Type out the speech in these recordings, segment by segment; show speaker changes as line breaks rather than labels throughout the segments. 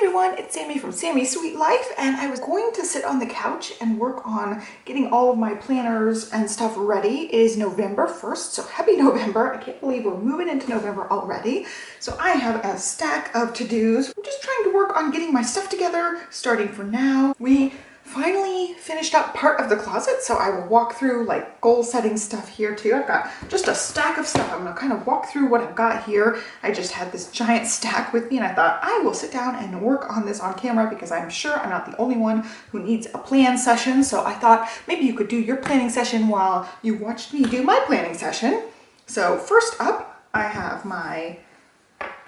everyone, it's Sami from Sami's Sweet Life, and I was going to sit on the couch and work on getting all of my planners and stuff ready. It is November 1st, so happy November. I can't believe we're moving into November already. So I have a stack of to-dos. I'm just trying to work on getting my stuff together, starting for now. We finally finished up part of the closet, so I will walk through like goal setting stuff here too. I've got just a stack of stuff. I'm gonna kind of walk through what I've got here. I just had this giant stack with me and I thought I will sit down and work on this on camera because I'm sure I'm not the only one who needs a plan session. So I thought maybe you could do your planning session while you watched me do my planning session. So first up, I have my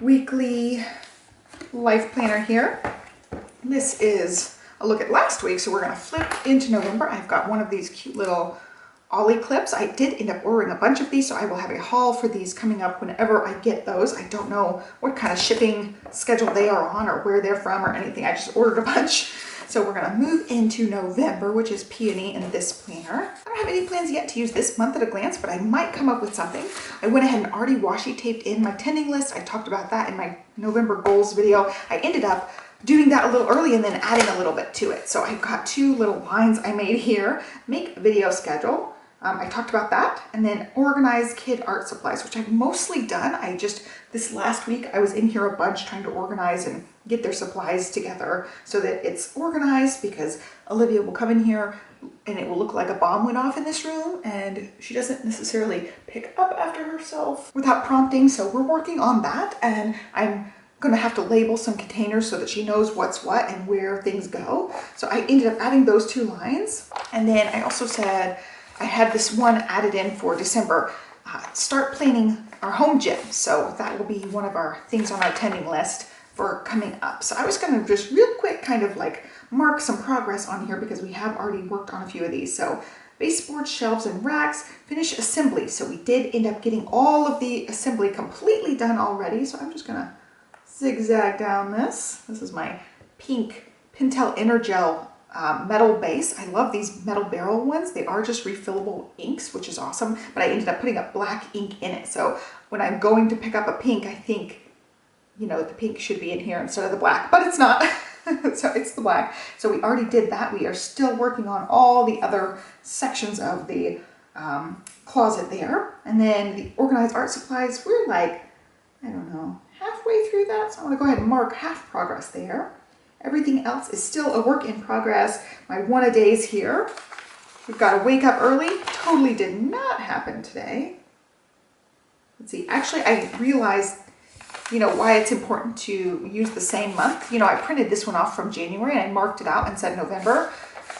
weekly life planner here. This is a look at last week, so we're going to flip into November. I've got one of these cute little ollie clips. I did end up ordering a bunch of these, so I will have a haul for these coming up whenever I get those. I don't know what kind of shipping schedule they are on or where they're from or anything. I just ordered a bunch. So we're going to move into November, which is peony in this planner. I don't have any plans yet to use this month at a glance, but I might come up with something. I went ahead and already washi taped in my tending list. I talked about that in my November goals video. I ended up doing that a little early and then adding a little bit to it. So I've got two little lines I made here. Make video schedule. I talked about that. And then organize kid art supplies, which I've mostly done. This last week, I was in here a bunch trying to organize and get their supplies together so that it's organized, because Olivia will come in here and it will look like a bomb went off in this room and she doesn't necessarily pick up after herself without prompting. So we're working on that, and I'm gonna have to label some containers so that she knows what's what and where things go. So I ended up adding those two lines. And then I also said I had this one added in for December, start planning our home gym. So that will be one of our things on our tending list for coming up. So I was gonna just real quick kind of like mark some progress on here because we have already worked on a few of these. So baseboard, shelves, and racks, finish assembly. So we did end up getting all of the assembly completely done already. So I'm just gonna zigzag down this. This is my pink Pentel Energel metal base. I love these metal barrel ones. They are just refillable inks, which is awesome, but I ended up putting a black ink in it. So when I'm going to pick up a pink, I think, you know, the pink should be in here instead of the black, but it's not. So it's the black. So we already did that. We are still working on all the other sections of the closet there. And then the organized art supplies, we're like, I don't know, halfway through that. So I'm gonna go ahead and mark half progress there. Everything else is still a work in progress. My one-a-days here. We've got to wake up early. Totally did not happen today. Let's see, actually I realized, you know, why it's important to use the same month. You know, I printed this one off from January and I marked it out and said November.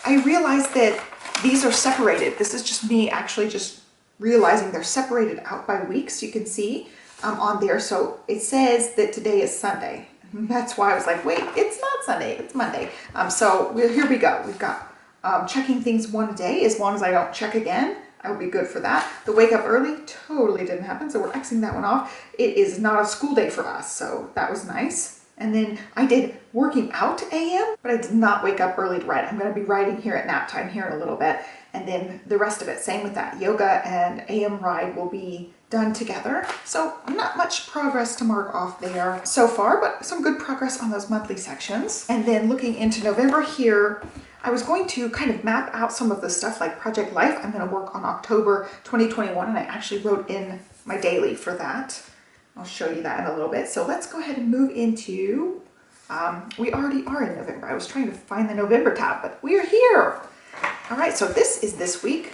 I realized that these are separated. This is just me actually just realizing they're separated out by weeks. You can see on there. So it says that today is Sunday. That's why I was like, wait, it's not Sunday, it's Monday. So here we go. We've got checking things one a day. As long as I don't check again, I will be good for that. The wake up early totally didn't happen, so we're Xing that one off. It is not a school day for us, so that was nice. And then I did working out AM, but I did not wake up early to write. I'm going to be writing here at nap time here in a little bit. And then the rest of it, same with that. Yoga and AM ride will be done together. So not much progress to mark off there so far, but some good progress on those monthly sections. And then looking into November here, I was going to kind of map out some of the stuff like Project Life. I'm going to work on October 2021, and I actually wrote in my daily for that. I'll show you that in a little bit. So let's go ahead and move into, we already are in November. I was trying to find the November tab, but we are here. All right, so this is this week.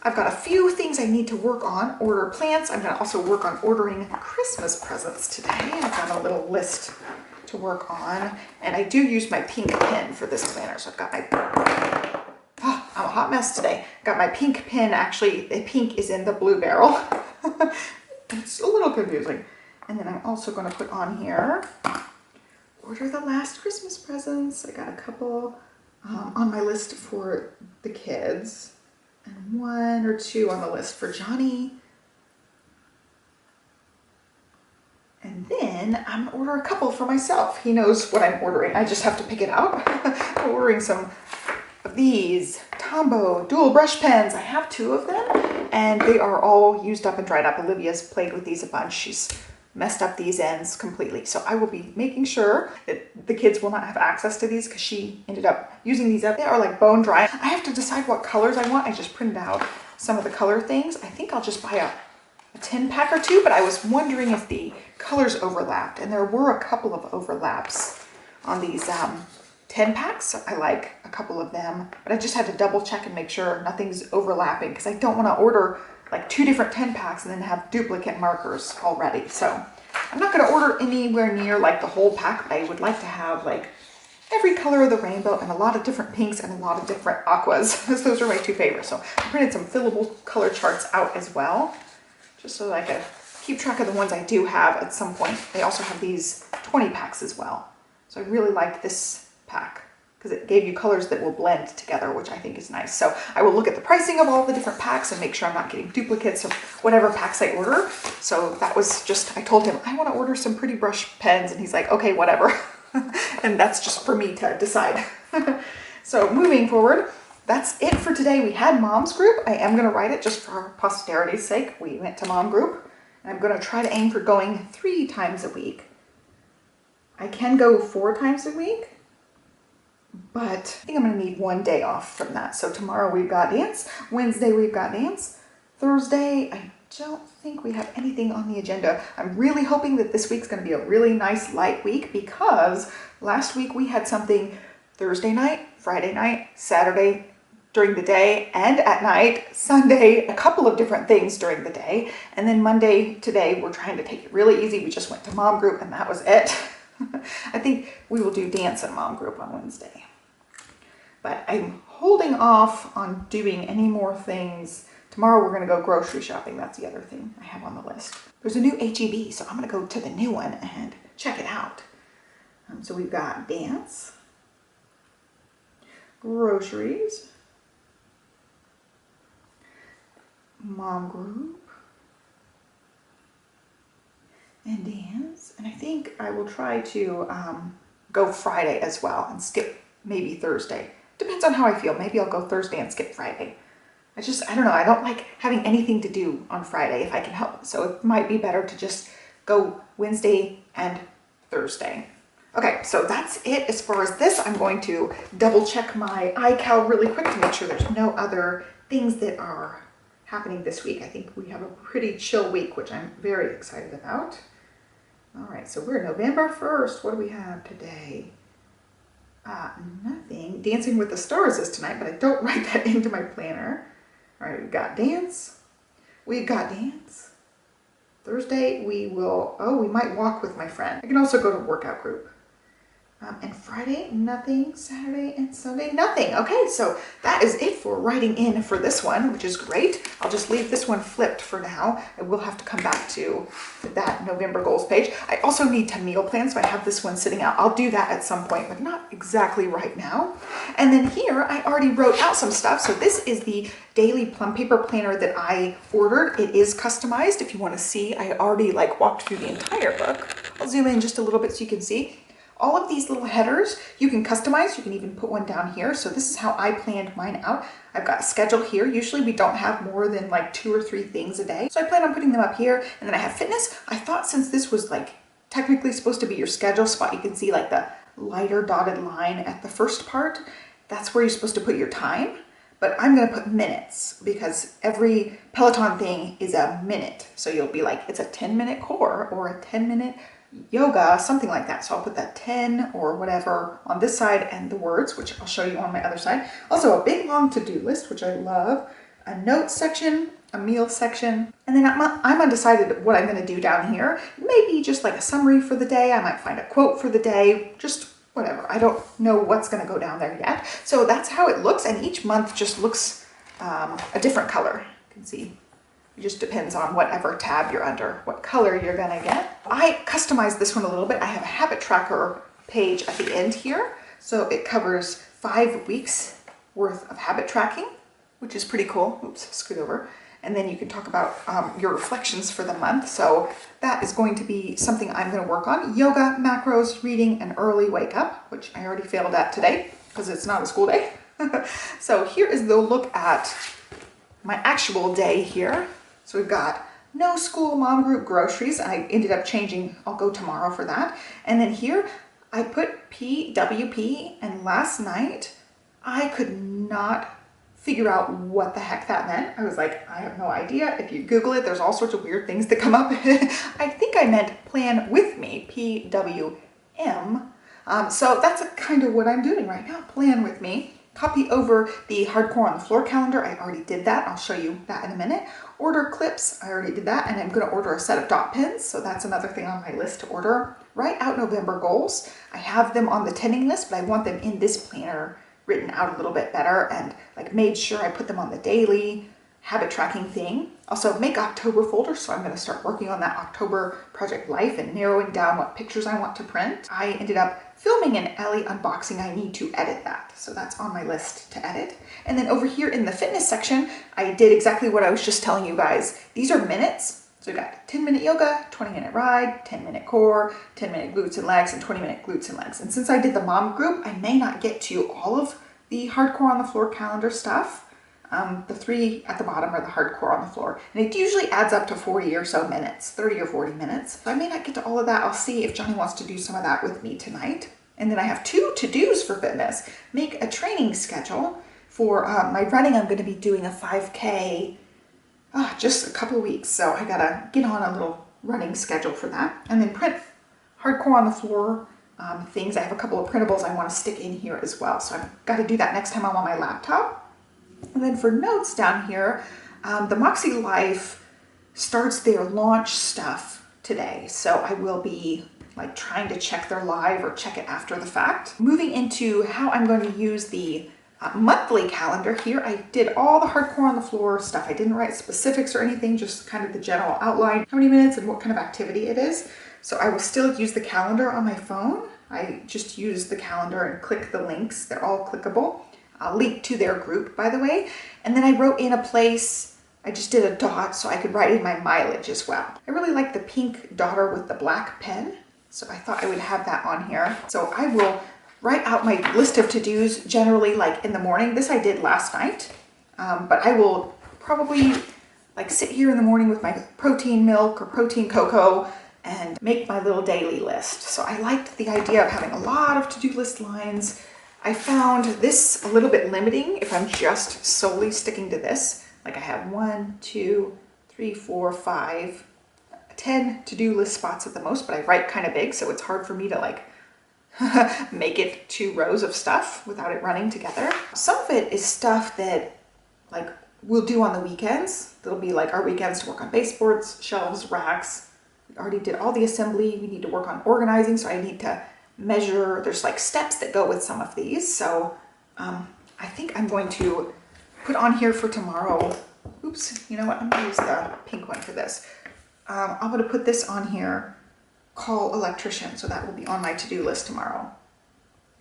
I've got a few things I need to work on. Order plants. I'm going to also work on ordering Christmas presents today. I've got a little list to work on. And I do use my pink pen for this planner. So I've got my, oh, I'm a hot mess today. Got my pink pen. Actually, the pink is in the blue barrel. It's a little confusing. And then I'm also going to put on here, order the last Christmas presents. I got a couple on my list for the kids. And one or two on the list for Johnny. And then I'm gonna order a couple for myself. He knows what I'm ordering. I just have to pick it out. I'm ordering some of these Tombow dual brush pens. I have two of them and they are all used up and dried up. Olivia's played with these a bunch. She's messed up these ends completely. So I will be making sure that the kids will not have access to these because she ended up using these up. They are like bone dry. I have to decide what colors I want. I just printed out some of the color things. I think I'll just buy a 10 pack or two, but I was wondering if the colors overlapped, and there were a couple of overlaps on these 10 packs. So I like a couple of them, but I just had to double check and make sure nothing's overlapping because I don't want to order like 2 different 10 packs and then have duplicate markers already. So I'm not going to order anywhere near like the whole pack, but I would like to have like every color of the rainbow and a lot of different pinks and a lot of different aquas. Those are my 2 favorites. So I printed some fillable color charts out as well, just so that I could keep track of the ones I do have at some point. They also have these 20 packs as well. So I really liked this pack because it gave you colors that will blend together, which I think is nice. So I will look at the pricing of all the different packs and make sure I'm not getting duplicates of whatever packs I order. So that was just, I told him, I want to order some pretty brush pens, and he's like, okay, whatever. And that's just for me to decide. So moving forward, that's it for today. We had mom's group. I am going to write it just for posterity's sake. We went to mom group, and I'm going to try to aim for going 3 times a week. I can go 4 times a week, but I think I'm going to need 1 day off from that. So tomorrow we've got dance. Wednesday we've got dance. Thursday, I don't think we have anything on the agenda. I'm really hoping that this week's going to be a really nice light week because last week we had something Thursday night, Friday night, Saturday during the day and at night, Sunday, a couple of different things during the day. And then Monday today, we're trying to take it really easy. We just went to mom group and that was it. I think we will do dance and mom group on Wednesday. But I'm holding off on doing any more things. Tomorrow we're going to go grocery shopping. That's the other thing I have on the list. There's a new HEB, so I'm going to go to the new one and check it out. So we've got dance, groceries, mom group, and dance. And I think I will try to go Friday as well and skip maybe Thursday. Depends on how I feel. Maybe I'll go Thursday and skip Friday. I don't know. I don't like having anything to do on Friday if I can help. So it might be better to just go Wednesday and Thursday. Okay, so that's it as far as this. I'm going to double check my iCal really quick to make sure there's no other things that are happening this week. I think we have a pretty chill week, which I'm very excited about. All right, so we're November 1st. What do we have today? Nothing. Dancing with the Stars is tonight, but I don't write that into my planner. All right, we've got dance. We've got dance. Thursday, we might walk with my friend. I can also go to workout group. And Friday, nothing. Saturday and Sunday, nothing. Okay, so that is it for writing in for this one, which is great. I'll just leave this one flipped for now. I will have to come back to that November goals page. I also need to meal plan, so I have this one sitting out. I'll do that at some point, but not exactly right now. And then here, I already wrote out some stuff. So this is the daily Plum paper planner that I ordered. It is customized. If you want to see, I already walked through the entire book. I'll zoom in just a little bit so you can see. All of these little headers you can customize. You can even put one down here. So this is how I planned mine out. I've got a schedule here. Usually we don't have more than 2 or 3 things a day. So I plan on putting them up here. And then I have fitness. I thought since this was technically supposed to be your schedule spot, you can see the lighter dotted line at the first part. That's where you're supposed to put your time. But I'm going to put minutes because every Peloton thing is a minute. So you'll be it's a 10-minute core or a 10-minute yoga, something like that. So I'll put that 10 or whatever on this side and the words, which I'll show you on my other side. Also a big long to-do list, which I love, a notes section, a meal section, and then I'm undecided what I'm going to do down here. Maybe just a summary for the day. I might find a quote for the day, just whatever. I don't know what's going to go down there yet. So that's how it looks, and each month just looks a different color. You can see. It just depends on whatever tab you're under, what color you're gonna get. I customized this one a little bit. I have a habit tracker page at the end here. So it covers 5 weeks worth of habit tracking, which is pretty cool. Oops, scoot over. And then you can talk about your reflections for the month. So that is going to be something I'm gonna work on. Yoga, macros, reading, and early wake up, which I already failed at today because it's not a school day. So here is the look at my actual day here. So we've got no school mom group groceries. I ended up changing, I'll go tomorrow for that. And then here I put PWP, and last night I could not figure out what the heck that meant. I was like, I have no idea. If you Google it, there's all sorts of weird things that come up. I think I meant plan with me, PWM. So that's kind of what I'm doing right now, plan with me. Copy over the hardcore on the floor calendar. I already did that. I'll show you that in a minute. Order clips. I already did that. And I'm going to order a set of dot pins. So that's another thing on my list to order. Write out November goals. I have them on the tending list, but I want them in this planner written out a little bit better, and like made sure I put them on the daily habit tracking thing. Also make October folder, so I'm going to start working on that October project life and narrowing down what pictures I want to print. I ended up filming an Ellie unboxing. I need to edit that, so that's on my list to edit. And then over here in the fitness section, I did exactly what I was just telling you guys. These are minutes. So we got 10-minute yoga, 20-minute ride, 10-minute core, 10-minute glutes and legs, and 20-minute glutes and legs. And since I did the mom group, I may not get to all of the hardcore on the floor calendar stuff. The 3 at the bottom are the hardcore on the floor. And it usually adds up to 40 or so minutes, 30 or 40 minutes. So I may not get to all of that. I'll see if Johnny wants to do some of that with me tonight. And then I have 2 to-dos for fitness. Make a training schedule. For my running, I'm going to be doing a 5K just a couple of weeks, so I gotta get on a little running schedule for that. And then print hardcore on the floor things. I have a couple of printables I want to stick in here as well, so I've got to do that next time I'm on my laptop. And then for notes down here, the Moxie Life starts their launch stuff today, so I will be like trying to check their live or check it after the fact. Moving into how I'm going to use the monthly calendar here. I did all the hardcore on the floor stuff. I didn't write specifics or anything, just kind of the general outline, how many minutes and what kind of activity it is. So I will still use the calendar on my phone. I just use the calendar and click the links. They're all clickable. I'll link to their group, by the way. And then I wrote in a place, I just did a dot so I could write in my mileage as well. I really like the pink dotter with the black pen, so I thought I would have that on here. So I will write out my list of to-dos generally like in the morning. This I did last night, but I will probably like sit here in the morning with my protein milk or protein cocoa and make my little daily list. So I liked the idea of having a lot of to-do list lines. I found this a little bit limiting if I'm just solely sticking to this. Like I have 1, 2, 3, 4, 5, 10 to-do list spots at the most, but I write kind of big, so it's hard for me to like make it 2 rows of stuff without it running together. Some of it is stuff that like we'll do on the weekends. That'll be like our weekends to work on baseboards, shelves, racks. We already did all the assembly. We need to work on organizing, so I need to measure. There's like steps that go with some of these. So I think I'm going to put on here for tomorrow. Oops, you know what? I'm gonna use the pink one for this. I'm gonna put this on here. Call electrician, so that will be on my to-do list tomorrow.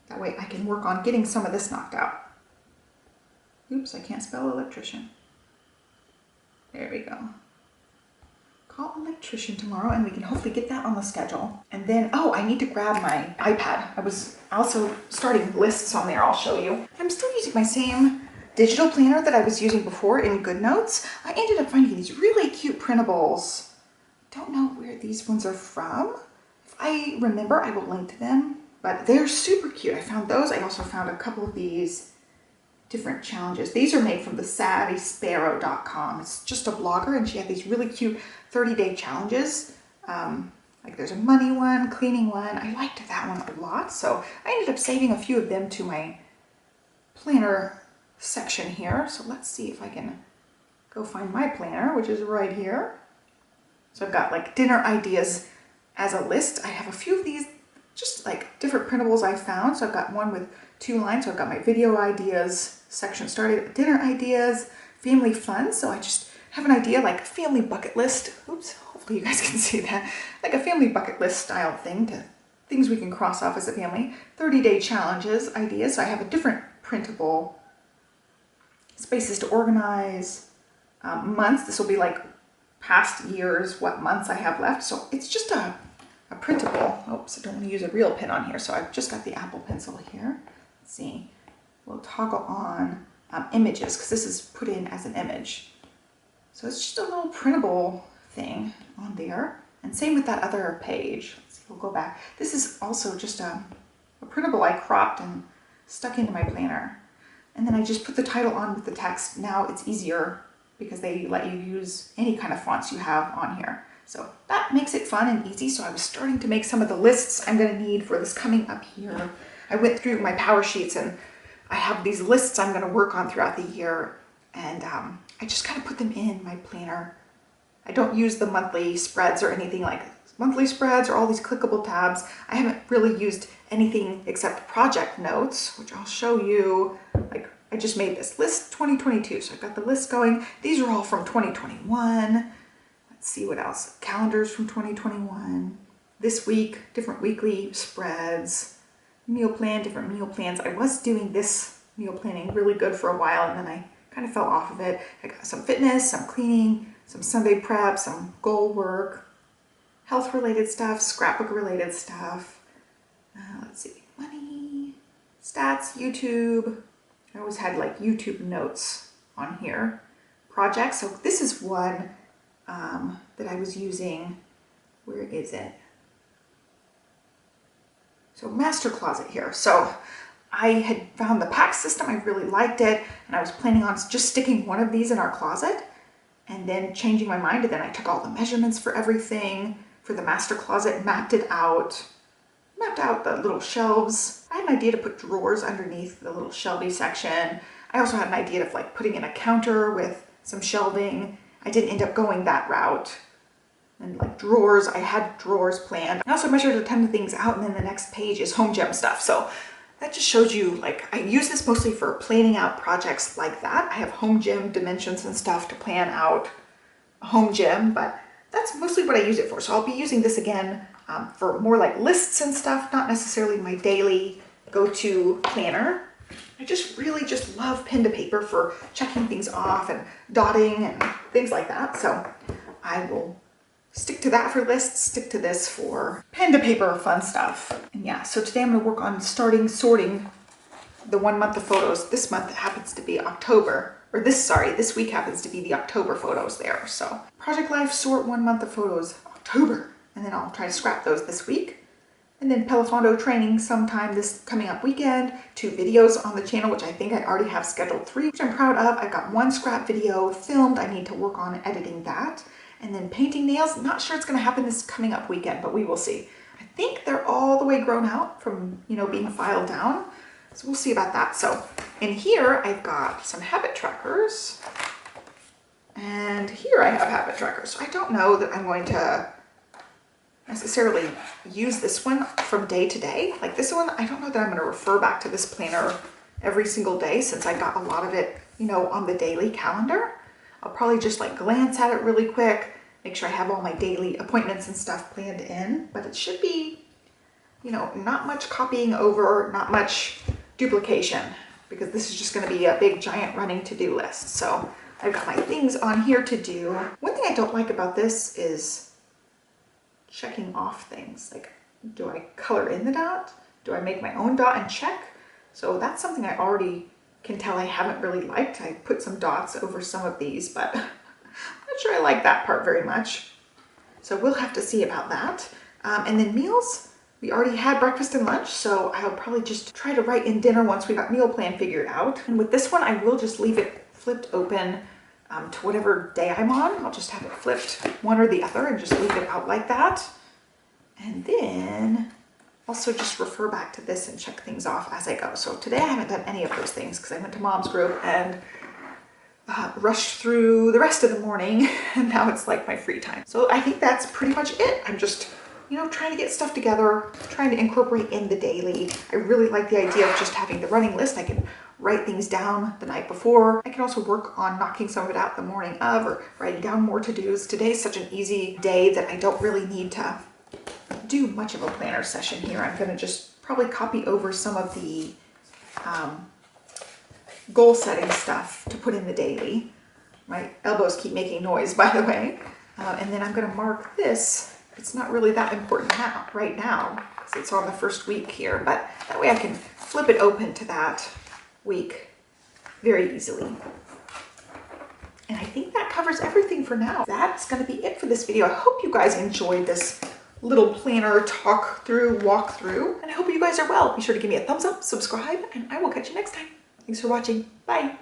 That way I can work on getting some of this knocked out. Oops, I can't spell electrician. There we go. Call electrician tomorrow, and we can hopefully get that on the schedule. And then, oh, I need to grab my iPad. I was also starting lists on there, I'll show you. I'm still using my same digital planner that I was using before in GoodNotes. I ended up finding these really cute printables. Don't know where these ones are from. If I remember, I will link to them, but they're super cute. I found those. I also found a couple of these different challenges. These are made from the SavvySparrow.com. It's just a blogger, and she had these really cute 30-day challenges. Like there's a money one, cleaning one. I liked that one a lot, so I ended up saving a few of them to my planner section here. So let's see if I can go find my planner, which is right here. So I've got like dinner ideas as a list. I have a few of these, just like different printables I found. So I've got one with 2 lines. So I've got my video ideas section started, dinner ideas, family fun. So I just have an idea like a family bucket list. Oops, hopefully you guys can see that. Like a family bucket list style thing to things we can cross off as a family. 30-day challenges ideas. So I have a different printable spaces to organize. Months. This will be like past years, what months I have left. So it's just a printable. Oops, I don't want to use a real pen on here. So I've just got the Apple Pencil here. Let's see. We'll toggle on images because this is put in as an image. So it's just a little printable thing on there. And same with that other page. Let's see, we'll go back. This is also just a printable I cropped and stuck into my planner. And then I just put the title on with the text. Now it's easier because they let you use any kind of fonts you have on here. So that makes it fun and easy. So I was starting to make some of the lists I'm going to need for this coming up here. I went through my Powersheets and I have these lists I'm going to work on throughout the year. And I just kind of put them in my planner. I don't use the monthly spreads or anything like monthly spreads or all these clickable tabs. I haven't really used anything except project notes, which I'll show you. Like I just made this list 2022. So I've got the list going. These are all from 2021. Let's see what else. Calendars from 2021. This week, different weekly spreads. Meal plan, different meal plans. I was doing this meal planning really good for a while and then I kind of fell off of it. I got some fitness, some cleaning, some Sunday prep, some goal work, health related stuff, scrapbook related stuff. Let's see, money, stats, YouTube. I always had like YouTube notes on here. Projects, so this is one that I was using. Where is it? So master closet here. So I had found the pack system, I really liked it, and I was planning on just sticking one of these in our closet and then changing my mind. And then I took all the measurements for everything for the master closet, mapped out the little shelves. I had an idea to put drawers underneath the little shelvy section. I also had an idea of like putting in a counter with some shelving. I didn't end up going that route. And like drawers, I had drawers planned. I also measured a ton of things out, and then the next page is home gym stuff. So that just shows you, like, I use this mostly for planning out projects like that. I have home gym dimensions and stuff to plan out a home gym, but that's mostly what I use it for. So I'll be using this again for more like lists and stuff, not necessarily my daily go-to planner. I just really just love pen to paper for checking things off and dotting and things like that. So I will stick to that for lists, stick to this for pen to paper fun stuff. And yeah, so today I'm going to work on sorting the 1 month of photos. This month happens to be October, or this week happens to be the October photos there. So Project Life, sort 1 month of photos, October. And then I'll try to scrap those this week. And then Pelafondo training sometime this coming up weekend. 2 videos on the channel, which I think I already have scheduled 3, which I'm proud of. I've got 1 scrap video filmed. I need to work on editing that. And then painting nails, not sure it's going to happen this coming up weekend, but we will see. I think they're all the way grown out from, being filed down. So we'll see about that. So in here, I've got some habit trackers. And here I have habit trackers. So I don't know that I'm going to necessarily use this one from day to day. Like this one, I don't know that I'm going to refer back to this planner every single day since I got a lot of it, on the daily calendar. I'll probably just like glance at it really quick, make sure I have all my daily appointments and stuff planned in, but it should be, not much copying over, not much duplication, because this is just going to be a big giant running to-do list. So I've got my things on here to do. One thing I don't like about this is checking off things. Like, do I color in the dot? Do I make my own dot and check? So that's something I already can tell I haven't really liked. I put some dots over some of these, but I'm not sure I like that part very much. So we'll have to see about that. And then meals, we already had breakfast and lunch, so I'll probably just try to write in dinner once we got meal plan figured out. And with this one, I will just leave it flipped open to whatever day I'm on. I'll just have it flipped one or the other and just leave it out like that. And then also just refer back to this and check things off as I go. So today I haven't done any of those things because I went to mom's group and rushed through the rest of the morning, and now it's like my free time. So I think that's pretty much it. I'm just, trying to get stuff together, trying to incorporate in the daily. I really like the idea of just having the running list. I can write things down the night before. I can also work on knocking some of it out the morning of, or writing down more to-dos. Today's such an easy day that I don't really need to do much of a planner session here. I'm going to just probably copy over some of the goal setting stuff to put in the daily. My elbows keep making noise, by the way. And then I'm going to mark this. It's not really that important right now, because it's on the first week here, but that way I can flip it open to that week very easily. And I think that covers everything for now. That's gonna be it for this video. I hope you guys enjoyed this little planner walk through, and I hope you guys are well. Be sure to give me a thumbs up, subscribe, and I will catch you next time. Thanks for watching. Bye.